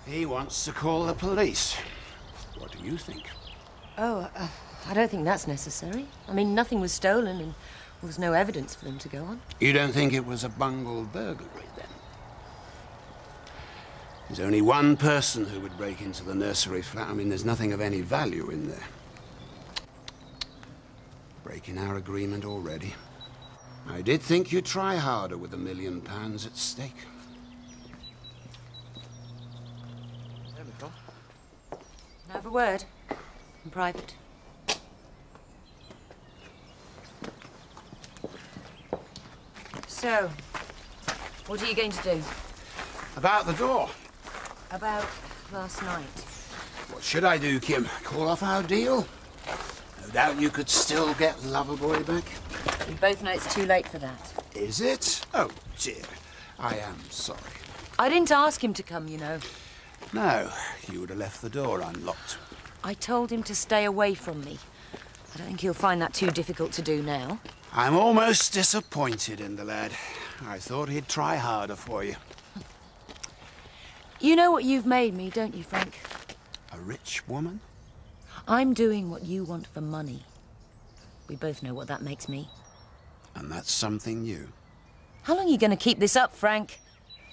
He wants to call the police. What do you think? Oh, I don't think that's necessary. I mean, nothing was stolen and there was no evidence for them to go on. You don't think it was a bungled burglary, then? There's only one person who would break into the nursery flat. I mean, there's nothing of any value in there. Breaking our agreement already. I did think you'd try harder with £1 million at stake. Have a word. In private. So, what are you going to do? About the door. About last night. What should I do, Kim? Call off our deal? No doubt you could still get Loverboy back. We both know it's too late for that. Is it? Oh, dear. I am sorry. I didn't ask him to come, you know. No, you would have left the door unlocked. I told him to stay away from me. I don't think he'll find that too difficult to do now. I'm almost disappointed in the lad. I thought he'd try harder for you. You know what you've made me, don't you, Frank? A rich woman? I'm doing what you want for money. We both know what that makes me. And that's something new. How long are you going to keep this up, Frank?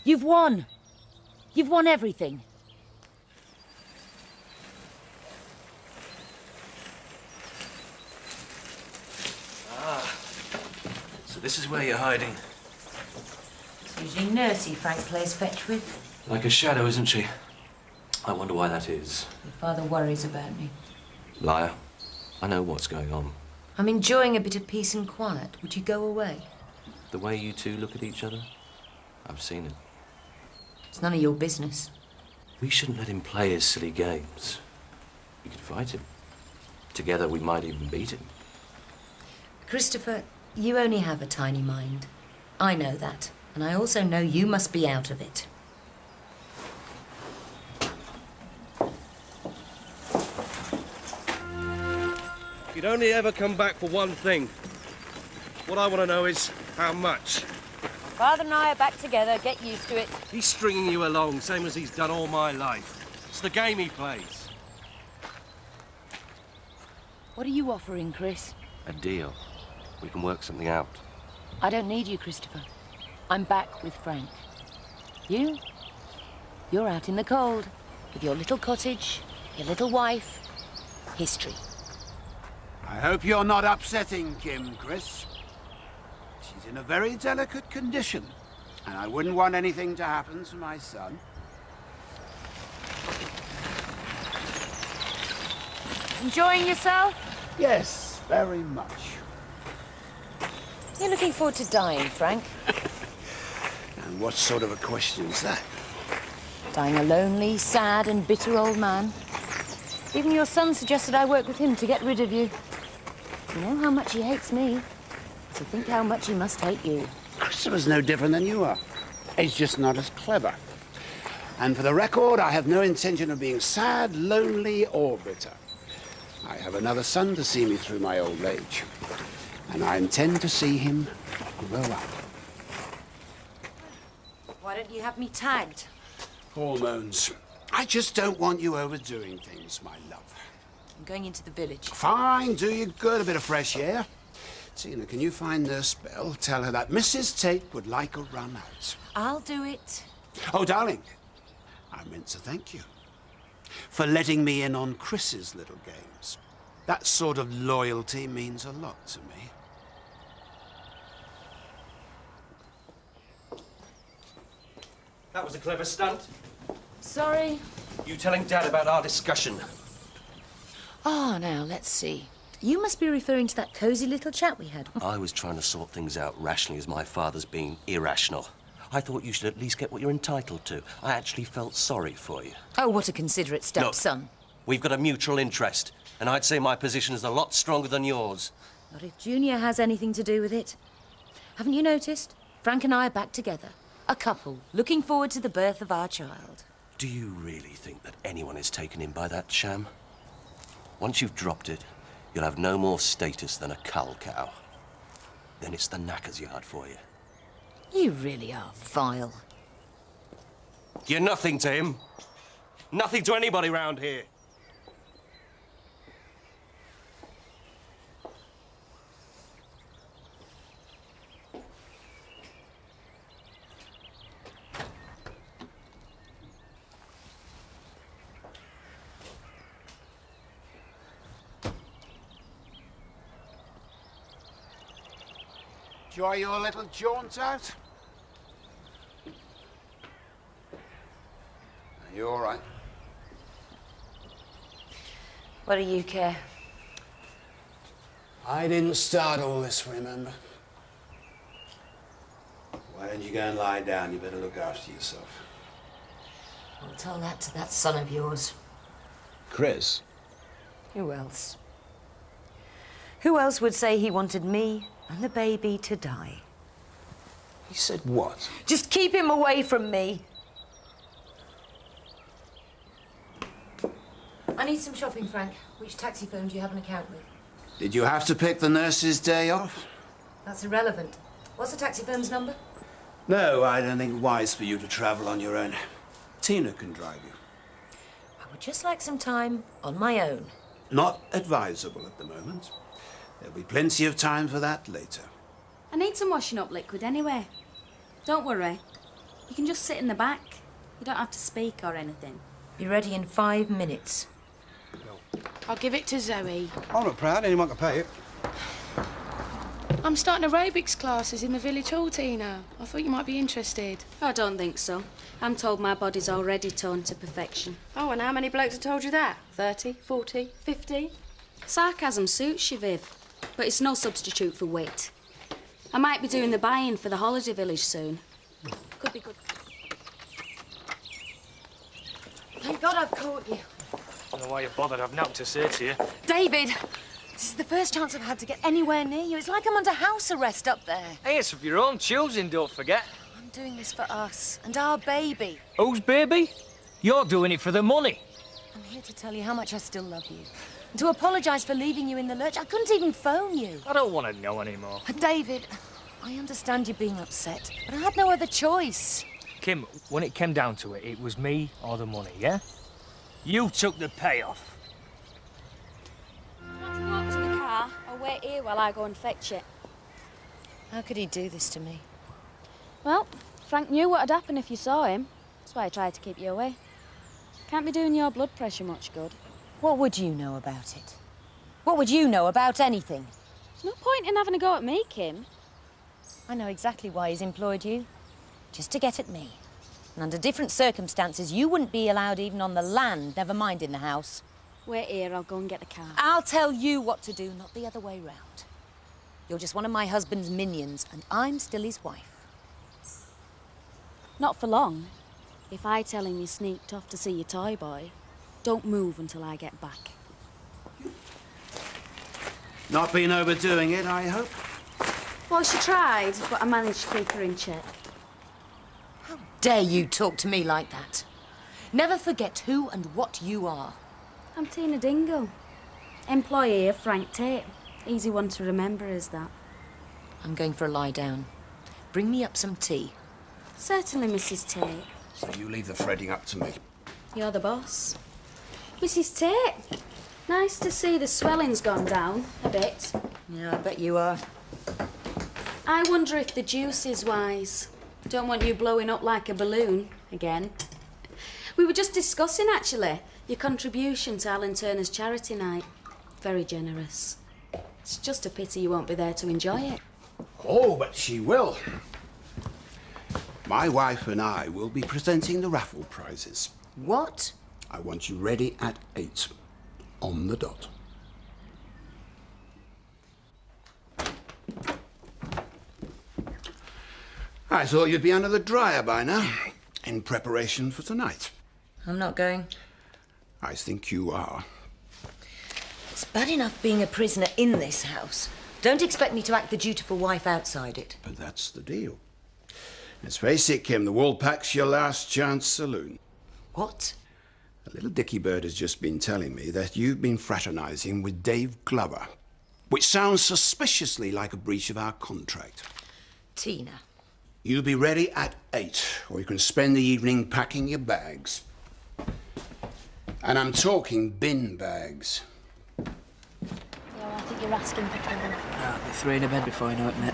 You've won. You've won everything. So this is where you're hiding. It's usually Nursey Frank plays fetch with. Like a shadow, isn't she? I wonder why that is. Your father worries about me. Liar. I know what's going on. I'm enjoying a bit of peace and quiet. Would you go away? The way you two look at each other, I've seen it. It's none of your business. We shouldn't let him play his silly games. We could fight him. Together we might even beat him. Christopher, you only have a tiny mind. I know that. And I also know you must be out of it. You'd only ever come back for one thing. What I want to know is how much. Father and I are back together. Get used to it. He's stringing you along, same as he's done all my life. It's the game he plays. What are you offering, Chris? A deal. We can work something out. I don't need you, Christopher. I'm back with Frank. You're out in the cold with your little cottage, your little wife, history. I hope you're not upsetting Kim, Chris. She's in a very delicate condition, and I wouldn't want anything to happen to my son. Enjoying yourself? Yes, very much. You're looking forward to dying, Frank. And what sort of a question is that? Dying a lonely, sad and bitter old man. Even your son suggested I work with him to get rid of you. You know how much he hates me, so think how much he must hate you. Christopher's no different than you are. He's just not as clever. And for the record, I have no intention of being sad, lonely, or bitter. I have another son to see me through my old age. And I intend to see him grow up. Why don't you have me tagged? Hormones. I just don't want you overdoing things, my love. I'm going into the village. Fine, do you good, a bit of fresh air. Tina, can you find Nurse Bell? Tell her that Mrs. Tate would like a run out. I'll do it. Oh, darling, I meant to thank you for letting me in on Chris's little games. That sort of loyalty means a lot to me. That was a clever stunt. Sorry. You telling Dad about our discussion. Ah, now, let's see. You must be referring to that cosy little chat we had. I was trying to sort things out rationally as my father's being irrational. I thought you should at least get what you're entitled to. I actually felt sorry for you. Oh, what a considerate stepson. We've got a mutual interest, and I'd say my position is a lot stronger than yours. Not if Junior has anything to do with it. Haven't you noticed? Frank and I are back together. A couple, looking forward to the birth of our child. Do you really think that anyone is taken in by that sham? Once you've dropped it, you'll have no more status than a cull cow. Then it's the knacker's yard for you. You really are vile. You're nothing to him. Nothing to anybody round here. Enjoy your little jaunt out? Are you all right? What do you care? I didn't start all this, remember? Why don't you go and lie down? You better look after yourself. I'll tell that to that son of yours. Chris? Who else? Who else would say he wanted me and the baby to die? He said what? Just keep him away from me. I need some shopping, Frank. Which taxi firm do you have an account with? Did you have to pick the nurse's day off? That's irrelevant. What's the taxi firm's number? No, I don't think it wise for you to travel on your own. Tina can drive you. I would just like some time on my own. Not advisable at the moment. There'll be plenty of time for that later. I need some washing up liquid anyway. Don't worry. You can just sit in the back. You don't have to speak or anything. Be ready in 5 minutes. I'll give it to Zoe. I'm not proud, anyone can pay it. I'm starting aerobics classes in the village hall, Tina. I thought you might be interested. I don't think so. I'm told my body's already toned to perfection. Oh, and how many blokes have told you that? 30, 40, 50? Sarcasm suits you, Viv, but it's no substitute for wit. I might be doing the buy-in for the holiday village soon. Could be good. Thank God I've caught you. I don't know why you're bothered. I've nothing to say to you. David, this is the first chance I've had to get anywhere near you. It's like I'm under house arrest up there. Hey, it's of your own choosing, don't forget. I'm doing this for us and our baby. Whose baby? You're doing it for the money. I'm here to tell you how much I still love you. And to apologise for leaving you in the lurch. I couldn't even phone you. I don't want to know anymore. David, I understand you being upset, but I had no other choice. Kim, when it came down to it, it was me or the money, yeah? You took the payoff. Want to go up to the car or wait here while I go and fetch it? How could he do this to me? Well, Frank knew what had happened if you saw him. That's why I tried to keep you away. Can't be doing your blood pressure much good. What would you know about it? What would you know about anything? There's no point in having a go at me, Kim. I know exactly why he's employed you. Just to get at me. And under different circumstances, you wouldn't be allowed even on the land, never mind in the house. Wait here, I'll go and get the car. I'll tell you what to do, not the other way round. You're just one of my husband's minions, and I'm still his wife. Not for long. If I tell him you sneaked off to see your toy boy, don't move until I get back. Not been overdoing it, I hope? Well, she tried, but I managed to keep her in check. How dare you talk to me like that? Never forget who and what you are. I'm Tina Dingle, employee of Frank Tate. Easy one to remember, is that? I'm going for a lie down. Bring me up some tea. Certainly, Mrs. Tate. So you leave the fretting up to me. You're the boss. Mrs. Tate, nice to see the swelling's gone down a bit. Yeah, I bet you are. I wonder if the juice is wise. Don't want you blowing up like a balloon again. We were just discussing, actually, your contribution to Alan Turner's charity night. Very generous. It's just a pity you won't be there to enjoy it. Oh, but she will. My wife and I will be presenting the raffle prizes. What? I want you ready at 8, on the dot. I thought you'd be under the dryer by now, in preparation for tonight. I'm not going. I think you are. It's bad enough being a prisoner in this house. Don't expect me to act the dutiful wife outside it. But that's the deal. Let's face it, Kim, the Woolpack's your last chance saloon. What? A little dicky bird has just been telling me that you've been fraternising with Dave Glover, which sounds suspiciously like a breach of our contract. Tina. You'll be ready at 8, or you can spend the evening packing your bags. And I'm talking bin bags. Yeah, well, I think you're asking for trouble. I'll be 3 in a bed before I know it, mate.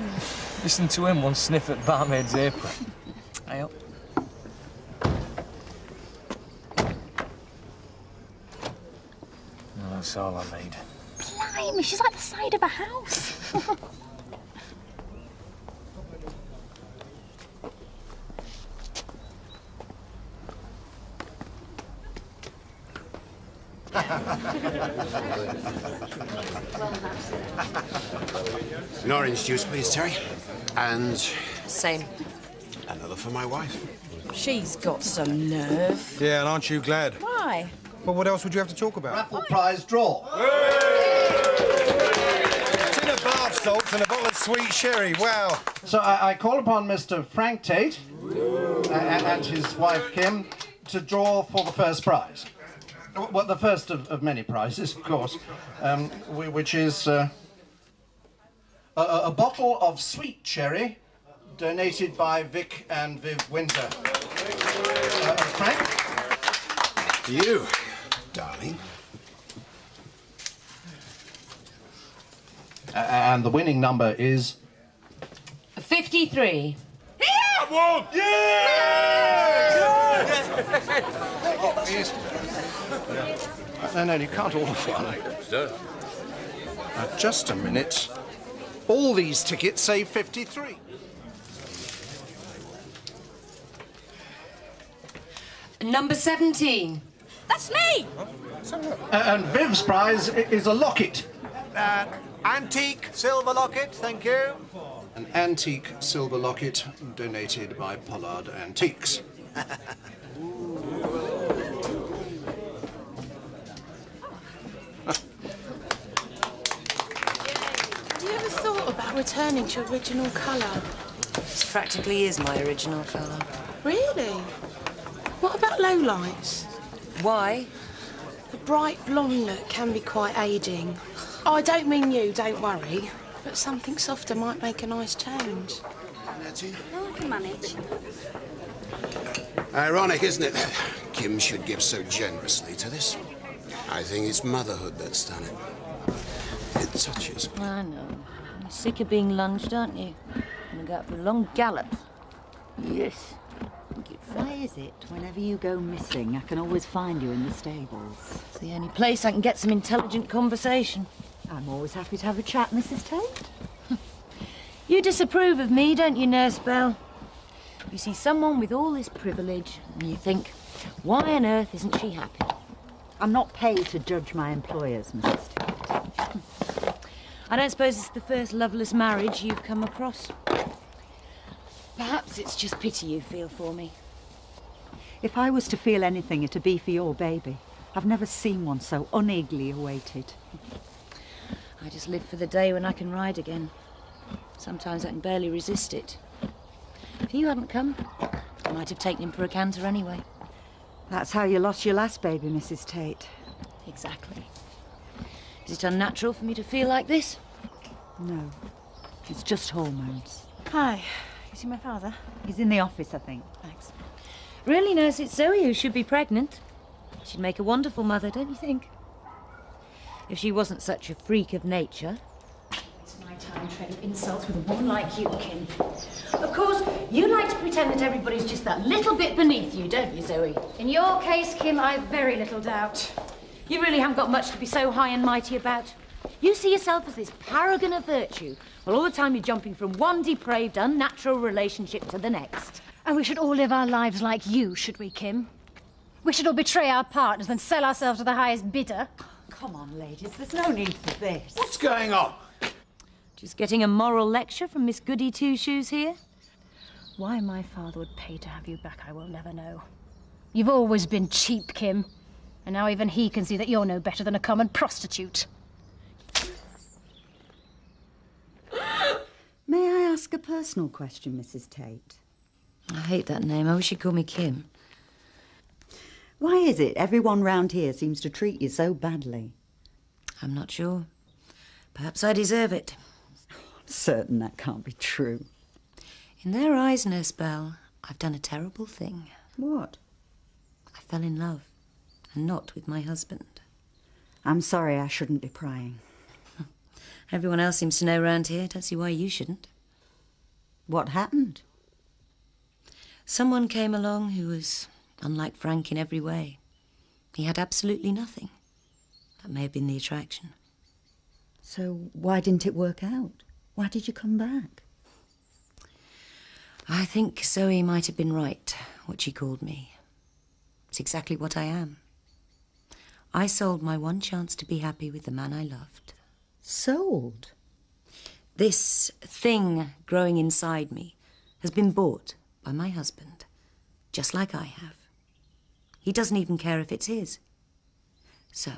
Listen to him one sniff at barmaid's apron. Hey up. No, that's all I need. Blimey, she's like the side of a house. An orange juice, please, Terry. And Same. another for my wife. She's got some nerve. Yeah, and aren't you glad? Why? Well, what else would you have to talk about? Raffle prize draw. Tin of bath salts and a bottle of sweet sherry. Wow. So I call upon Mr. Frank Tate and his wife Kim to draw for the first prize. Well, the first of many prizes, of course, which is a bottle of sweet cherry donated by Vic and Viv Winter. Frank? To you, darling. And the winning number is 53. No, you can't all have one. Just a minute. All these tickets say 53. Number 17. That's me! And Viv's prize is a locket. Antique silver locket, thank you. An antique silver locket donated by Pollard Antiques. Have you ever thought about returning to original colour? This practically is my original colour. Really? What about lowlights? Why? The bright blonde look can be quite ageing. Oh, I don't mean you, don't worry. But something softer might make a nice change. No, I can manage. Ironic, isn't it, that Kim should give so generously to this? I think it's motherhood that's done it. It touches me. I know. You're sick of being lunged, aren't you? Gonna go out for a long gallop. Yes. Why is it whenever you go missing, I can always find you in the stables? It's the only place I can get some intelligent conversation. I'm always happy to have a chat, Mrs. Tate. You disapprove of me, don't you, Nurse Bell? You see someone with all this privilege, and you think, why on earth isn't she happy? I'm not paid to judge my employers, Mrs. Tate. I don't suppose it's the first loveless marriage you've come across. Perhaps it's just pity you feel for me. If I was to feel anything, it'd be for your baby. I've never seen one so uneagerly awaited. I just live for the day when I can ride again. Sometimes I can barely resist it. If you hadn't come, I might have taken him for a canter anyway. That's how you lost your last baby, Mrs. Tate. Exactly. Is it unnatural for me to feel like this? No, it's just hormones. Hi. You see my father? He's in the office, I think. Thanks. Really, Nurse, it's Zoe who should be pregnant. She'd make a wonderful mother, don't you think? If she wasn't such a freak of nature. It's my time trading insults with a woman like you, Kim. Of course, you like to pretend that everybody's just that little bit beneath you, don't you, Zoe? In your case, Kim, I have very little doubt. You really haven't got much to be so high and mighty about. You see yourself as this paragon of virtue, while all the time you're jumping from one depraved, unnatural relationship to the next. And we should all live our lives like you, should we, Kim? We should all betray our partners and sell ourselves to the highest bidder. Come on, ladies, there's no need for this. What's going on? Just getting a moral lecture from Miss Goody Two-Shoes here? Why my father would pay to have you back, I will never know. You've always been cheap, Kim. And now even he can see that you're no better than a common prostitute. May I ask a personal question, Mrs. Tate? I hate that name. I wish you'd call me Kim. Why is it everyone round here seems to treat you so badly? I'm not sure. Perhaps I deserve it. I'm certain that can't be true. In their eyes, Nurse Bell, I've done a terrible thing. What? I fell in love. and not with my husband. I'm sorry, I shouldn't be prying. Everyone else seems to know round here. Don't see why you shouldn't. What happened? Someone came along who was unlike Frank in every way. He had absolutely nothing. That may have been the attraction. So why didn't it work out? Why did you come back? I think Zoe might have been right, what she called me. It's exactly what I am. I sold my one chance to be happy with the man I loved. Sold? This thing growing inside me has been bought by my husband, just like I have. He doesn't even care if it's his. So,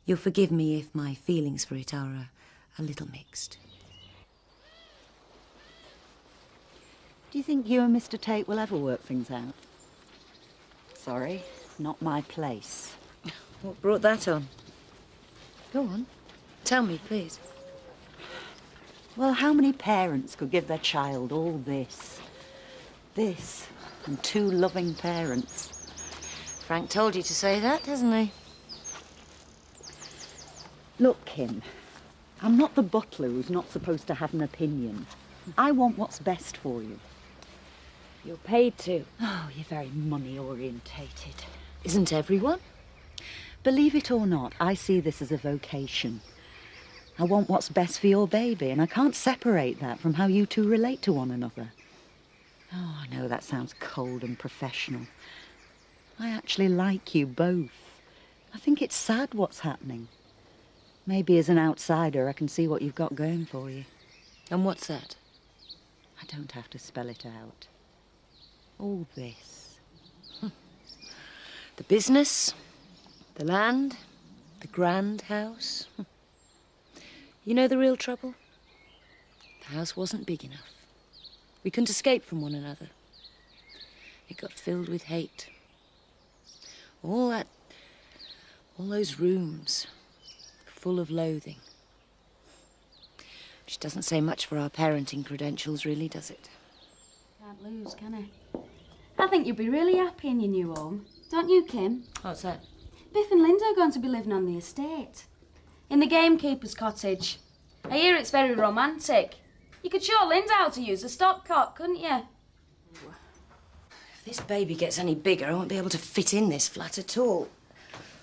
you'll forgive me if my feelings for it are a little mixed. Do you think you and Mr. Tate will ever work things out? Sorry, not my place. What brought that on? Go on. Tell me, please. Well, how many parents could give their child all this? This, and 2 loving parents. Frank told you to say that, hasn't he? Look, Kim, I'm not the butler who's not supposed to have an opinion. I want what's best for you. You're paid to. Oh, you're very money-orientated. Isn't everyone? Believe it or not, I see this as a vocation. I want what's best for your baby, and I can't separate that from how you two relate to one another. Oh, I know that sounds cold and professional. I actually like you both. I think it's sad what's happening. Maybe as an outsider, I can see what you've got going for you. And what's that? I don't have to spell it out. All this. The business, the land, the grand house. You know the real trouble? The house wasn't big enough. We couldn't escape from one another. It got filled with hate. All those rooms, full of loathing. Which doesn't say much for our parenting credentials, really, does it? Can't lose, can I? I think you'd be really happy in your new home. Don't you, Kim? What's that? Biff and Linda are going to be living on the estate. In the gamekeeper's cottage. I hear it's very romantic. You could show Linda how to use a stopcock, couldn't you? If this baby gets any bigger, I won't be able to fit in this flat at all.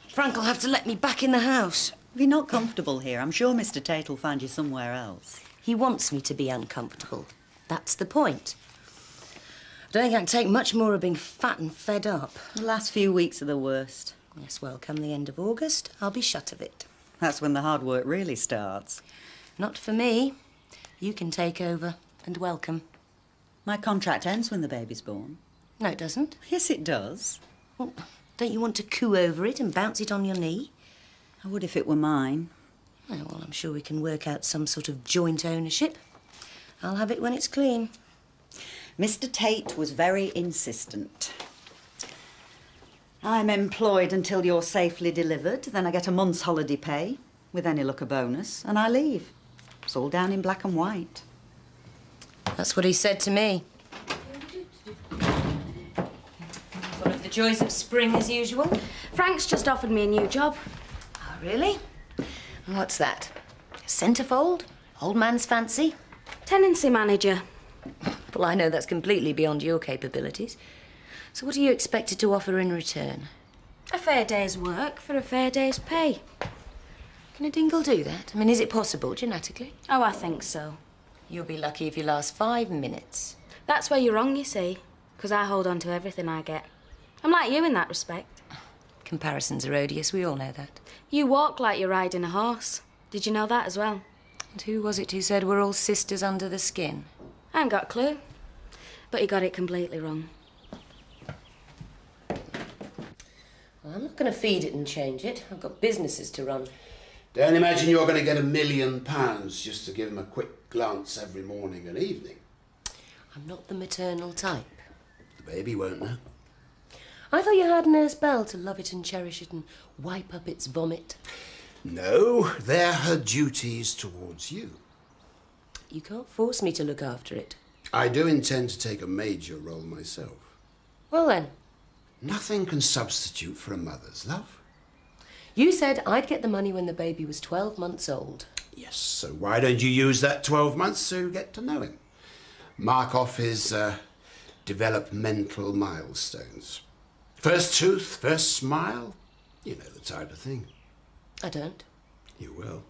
Frank will have to let me back in the house. If you're not comfortable here, I'm sure Mr. Tate will find you somewhere else. He wants me to be uncomfortable. That's the point. I don't think I can take much more of being fat and fed up. The last few weeks are the worst. Yes, well, come the end of August, I'll be shut of it. That's when the hard work really starts. Not for me. You can take over, and welcome. My contract ends when the baby's born. No, it doesn't. Yes, it does. Well, don't you want to coo over it and bounce it on your knee? I would if it were mine. Oh, well, I'm sure we can work out some sort of joint ownership. I'll have it when it's clean. Mr. Tate was very insistent. I'm employed until you're safely delivered, then I get a month's holiday pay, with any luck a bonus, and I leave. It's all down in black and white. That's what he said to me. Full of the joys of spring as usual. Frank's just offered me a new job. Oh, really? And what's that? A centrefold? Old man's fancy? Tenancy manager. Well, I know that's completely beyond your capabilities. So what are you expected to offer in return? A fair day's work for a fair day's pay. Can a dingle do that? I mean, is it possible genetically? Oh, I think so. You'll be lucky if you last 5 minutes. That's where you're wrong, you see. Because I hold on to everything I get. I'm like you in that respect. Comparisons are odious, we all know that. You walk like you're riding a horse. Did you know that as well? And who was it who said we're all sisters under the skin? I ain't got a clue. But he got it completely wrong. Well, I'm not going to feed it and change it. I've got businesses to run. Don't imagine you're going to get £1 million just to give him a quick glance every morning and evening. I'm not the maternal type. The baby won't know. I thought you had Nurse Bell to love it and cherish it and wipe up its vomit. No, they're her duties towards you. You can't force me to look after it. I do intend to take a major role myself. Well then, Nothing can substitute for a mother's love. You said I'd get the money when the baby was 12 months old. Yes, so why don't you use that 12 months to get to know him? Mark off his developmental milestones. First tooth, first smile. You know the type of thing. I don't. You will.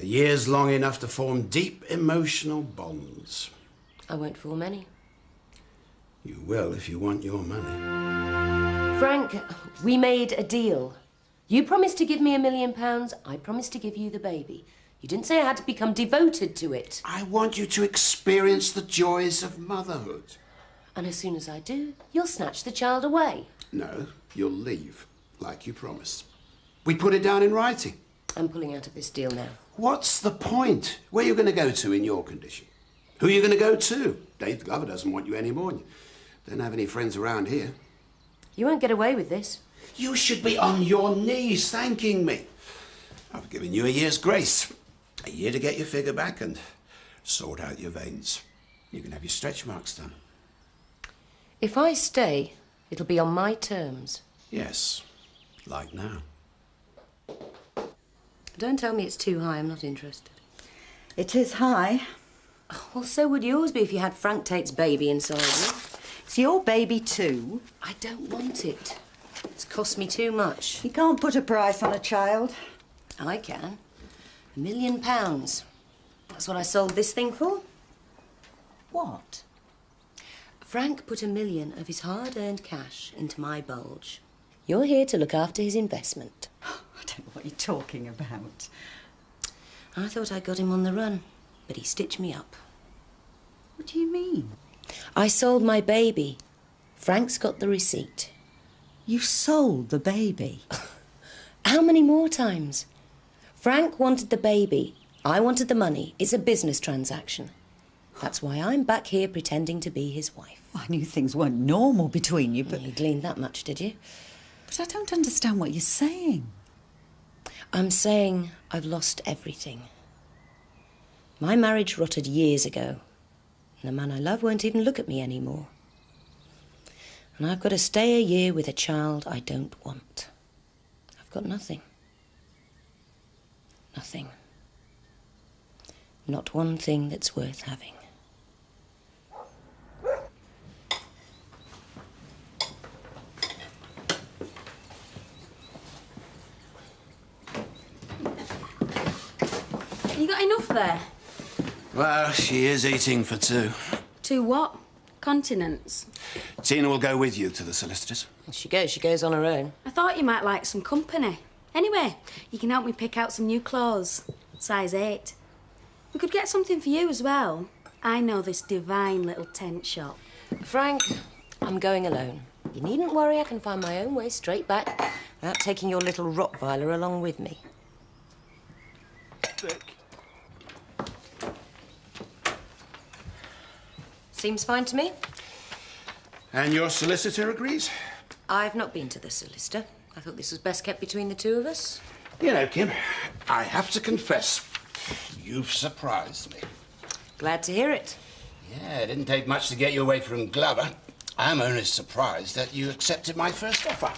A year's long enough to form deep emotional bonds. I won't form any. You will if you want your money. Frank, we made a deal. You promised to give me £1 million. I promised to give you the baby. You didn't say I had to become devoted to it. I want you to experience the joys of motherhood. And as soon as I do, you'll snatch the child away. No, you'll leave, like you promised. We put it down in writing. I'm pulling out of this deal now. What's the point? Where are you going to go to in your condition? Who are you going to go to? Dave Glover doesn't want you anymore. You don't have any friends around here. You won't get away with this. You should be on your knees thanking me. I've given you a year's grace. A year to get your figure back and sort out your veins. You can have your stretch marks done. If I stay, it'll be on my terms. Yes, like now. Don't tell me it's too high. I'm not interested. It is high. Well, so would yours be if you had Frank Tate's baby inside you. It's your baby too. I don't want it. It's cost me too much. You can't put a price on a child. I can. £1 million. That's what I sold this thing for. What? Frank put £1 million of his hard-earned cash into my bulge. You're here to look after his investment. I don't know what you're talking about. I thought I got him on the run, but he stitched me up. What do you mean? I sold my baby. Frank's got the receipt. You sold the baby? How many more times? Frank wanted the baby. I wanted the money. It's a business transaction. That's why I'm back here pretending to be his wife. I knew things weren't normal between you, but... You gleaned that much, did you? But I don't understand what you're saying. I'm saying I've lost everything. My marriage rotted years ago. And the man I love won't even look at me anymore. And I've got to stay a year with a child I don't want. I've got nothing. Nothing. Not one thing that's worth having. You got enough there? Well, she is eating for two. Two what? Continents? Tina will go with you to the solicitors. If she goes on her own. I thought you might like some company. Anyway, you can help me pick out some new clothes. Size 8. We could get something for you as well. I know this divine little tent shop. Frank, I'm going alone. You needn't worry, I can find my own way straight back without taking your little Rottweiler along with me. Vic. Seems fine to me. And your solicitor agrees? I've not been to the solicitor. I thought this was best kept between the two of us. You know, Kim, I have to confess, you've surprised me. Glad to hear it. Yeah, it didn't take much to get you away from Glover. I'm only surprised that you accepted my first offer.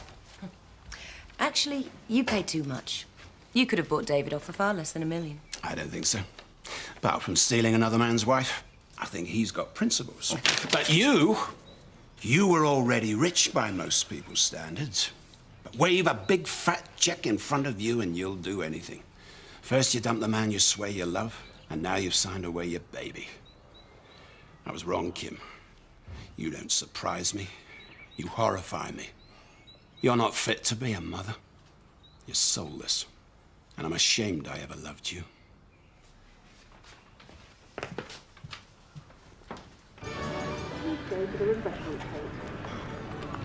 Actually, you paid too much. You could have bought David off for far less than $1 million. I don't think so. Apart from stealing another man's wife, I think he's got principles. But you were already rich by most people's standards. But wave a big fat check in front of you and you'll do anything. First you dump the man you swear you love, and now you've signed away your baby. I was wrong, Kim. You don't surprise me. You horrify me. You're not fit to be a mother. You're soulless. And I'm ashamed I ever loved you. Please go to the refreshment table.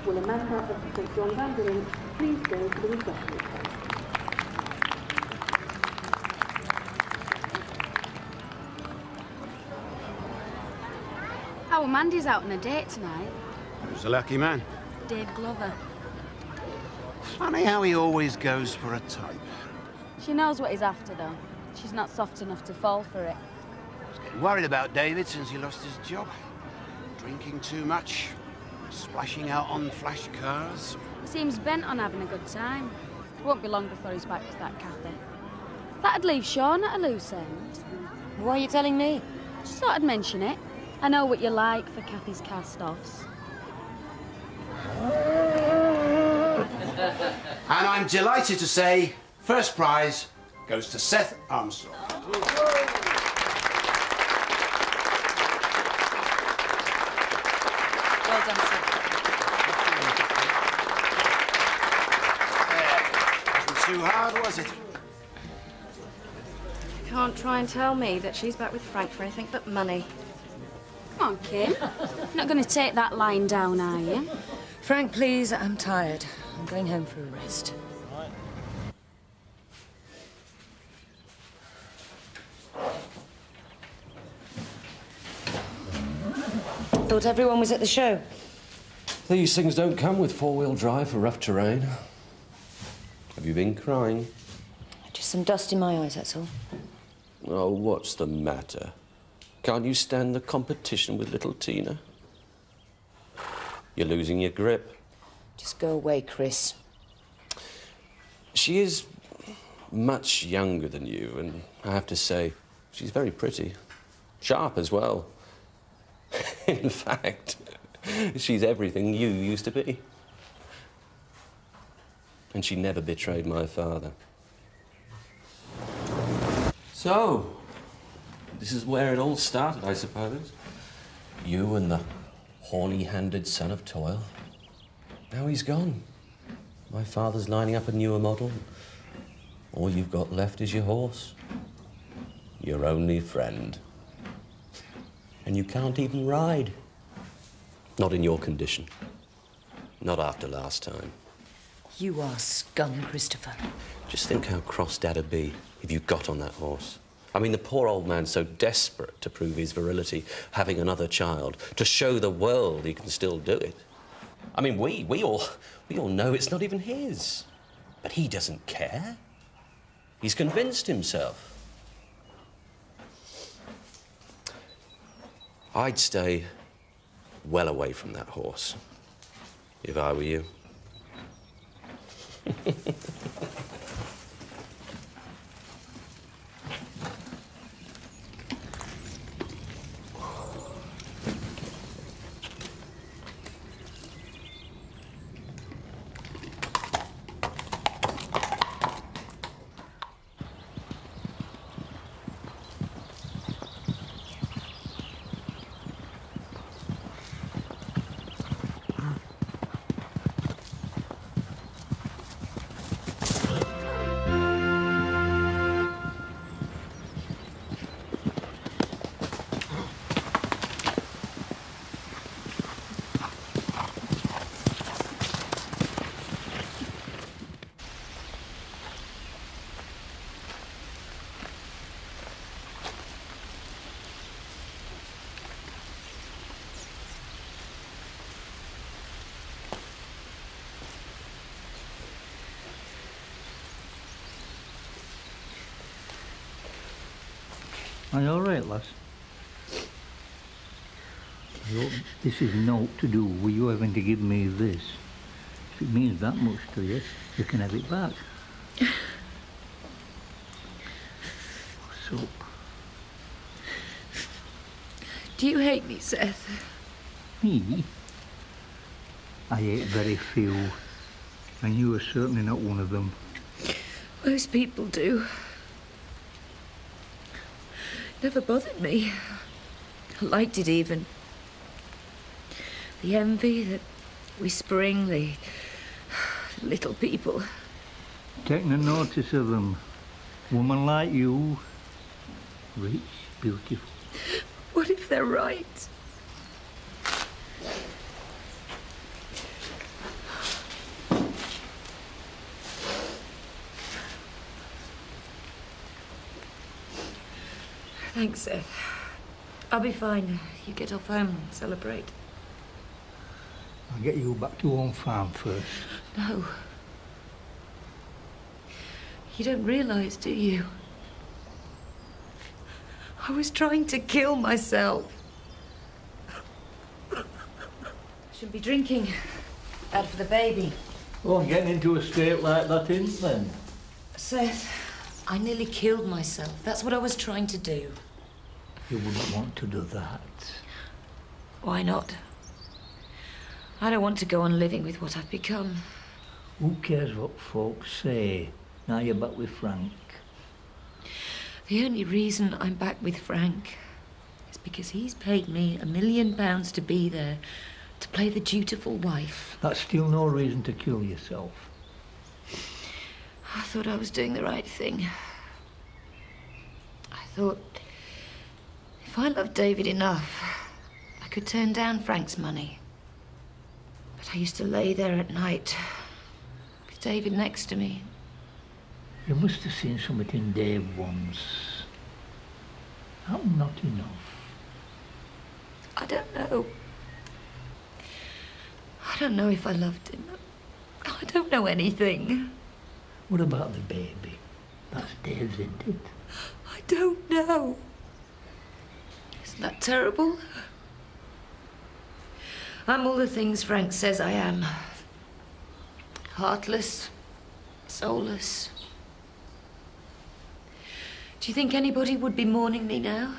Will a member of the St. John's Ambulance please go to the refreshment table? Our Mandy's out on a date tonight. Who's the lucky man? Dave Glover. Funny how he always goes for a type. She knows what he's after, though. She's not soft enough to fall for it. Worried about David since he lost his job. Drinking too much. Splashing out on flash cars. He seems bent on having a good time. It won't be long before he's back with that Kathy. That'd leave Sean at a loose end. Why are you telling me? Just thought I'd mention it. I know what you like for Kathy's cast-offs. And I'm delighted to say, first prize goes to Seth Armstrong. Well done, Seth. Wasn't too hard, was it? Can't try and tell me that she's back with Frank for anything but money. Come on, Kim. You're not going to take that line down, are you? Frank, please, I'm tired. I'm going home for a rest. Thought everyone was at the show. These things don't come with four-wheel drive for rough terrain. Have you been crying? Just some dust in my eyes, that's all. Oh, what's the matter? Can't you stand the competition with little Tina? You're losing your grip. Just go away, Chris. She is much younger than you, and I have to say, she's very pretty. Sharp as well. In fact, she's everything you used to be. And she never betrayed my father. So, this is where it all started, I suppose. You and the horny-handed son of toil. Now he's gone. My father's lining up a newer model. All you've got left is your horse. Your only friend. And you can't even ride. Not in your condition. Not after last time. You are scum, Christopher. Just think how cross Dad'd be if you got on that horse. I mean, the poor old man's so desperate to prove his virility, having another child, to show the world he can still do it. I mean, we all know it's not even his. But he doesn't care. He's convinced himself. I'd stay well away from that horse, if I were you. Are you all right, lass? I hope this is naught to do with you having to give me this. If it means that much to you, you can have it back. Soap. Do you hate me, Seth? Me? I hate very few, and you are certainly not one of them. Most people do. Never bothered me. I liked it even. The envy, the whispering, the little people. Take no notice of them. Woman like you, rich, beautiful. What if they're right? Thanks, Seth. I'll be fine. You get off home and celebrate. I'll get you back to Home Farm first. No. You don't realise, do you? I was trying to kill myself. Shouldn't be drinking. Bad for the baby. Oh, getting into a state like that, isn't then? Seth, I nearly killed myself. That's what I was trying to do. You wouldn't want to do that. Why not? I don't want to go on living with what I've become. Who cares what folks say? Now you're back with Frank. The only reason I'm back with Frank is because he's paid me £1 million to be there, to play the dutiful wife. That's still no reason to kill yourself. I thought I was doing the right thing. I thought if I loved David enough, I could turn down Frank's money. But I used to lay there at night with David next to me. You must have seen something in Dave once. I'm not enough. I don't know. I don't know if I loved him. I don't know anything. What about the baby? That's Dave's, isn't it? I don't know. Isn't that terrible? I'm all the things Frank says I am. Heartless, soulless. Do you think anybody would be mourning me now?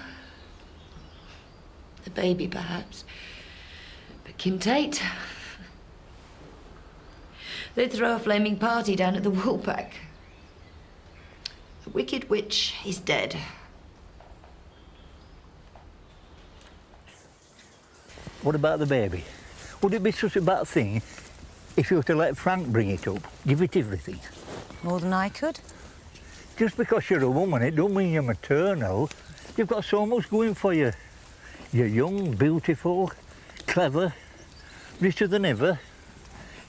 The baby, perhaps. But Kim Tate... They'd throw a flaming party down at the Woolpack. The wicked witch is dead. What about the baby? Would it be such a bad thing if you were to let Frank bring it up, give it everything? More than I could. Just because you're a woman, it don't mean you're maternal. You've got so much going for you. You're young, beautiful, clever, richer than ever.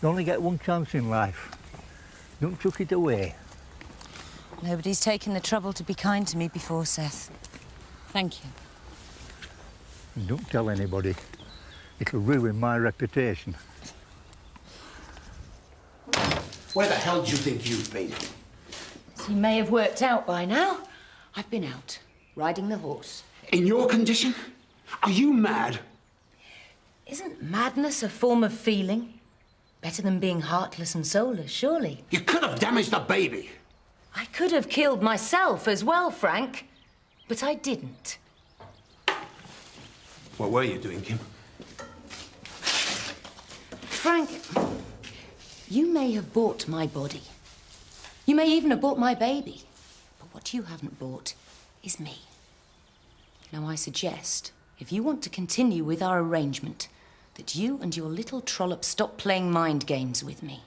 You only get one chance in life. Don't chuck it away. Nobody's taken the trouble to be kind to me before, Seth. Thank you. And don't tell anybody. It'll ruin my reputation. Where the hell do you think you've been? As you may have worked out by now, I've been out, riding the horse. In your condition? Are you mad? Isn't madness a form of feeling? Better than being heartless and soulless, surely. You could have damaged the baby. I could have killed myself as well, Frank. But I didn't. What were you doing, Kim? Frank, you may have bought my body. You may even have bought my baby. But what you haven't bought is me. Now, I suggest, if you want to continue with our arrangement, that you and your little trollop stop playing mind games with me.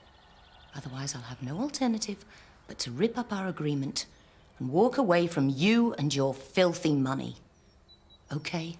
Otherwise, I'll have no alternative but to rip up our agreement and walk away from you and your filthy money. Okay?